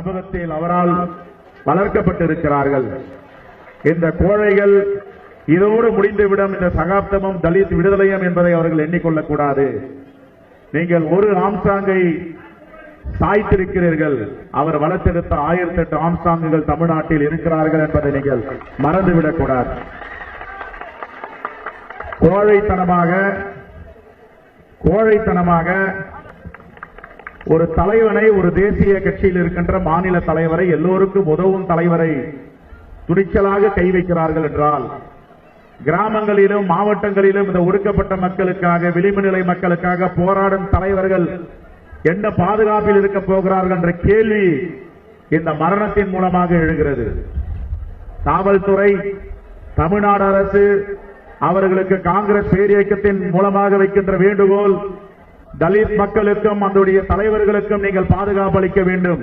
ஞாபகத்தில் அவரால் வளர்க்கப்பட்டிருக்கிறார்கள். இந்த கோழைகள் இதோடு முடிந்துவிடும், இந்த சகாப்தமும் தலித் விடுதலையும் என்பதை அவர்கள் எண்ணிக்கொள்ளக்கூடாது. நீங்கள் ஒரு ஆம்ஸ்ட்ராங்கை சாய்த்திருக்கிறீர்கள், அவர் வளர்த்தெடுத்த 1008 ஆம்ஸ்ட்ராங்குகள் தமிழ்நாட்டில் இருக்கிறார்கள் என்பதை நீங்கள் மறந்துவிடக் கூடாது. கோழைத்தனமாக ஒரு தலைவனை, ஒரு தேசிய கட்சியில் இருக்கின்ற மாநில தலைவரை, எல்லோருக்கும் உதவும் தலைவரை துணிச்சலாக கை வைக்கிறார்கள் என்றால், கிராமங்களிலும் மாவட்டங்களிலும் இந்த ஒடுக்கப்பட்ட மக்களுக்காக, விளிம்பு நிலை மக்களுக்காக போராடும் தலைவர்கள் என்ன பாதுகாப்பில் இருக்க போகிறார்கள் என்ற கேள்வி இந்த மரணத்தின் மூலமாக எழுகிறது. காவல்துறை, தமிழ்நாடு அரசு அவர்களுக்கு காங்கிரஸ் பேரியக்கத்தின் மூலமாக வைக்கின்ற வேண்டுகோள், தலித் மக்களுக்கும் அதனுடைய தலைவர்களுக்கும் நீங்கள் பாதுகாப்பு அளிக்க வேண்டும்.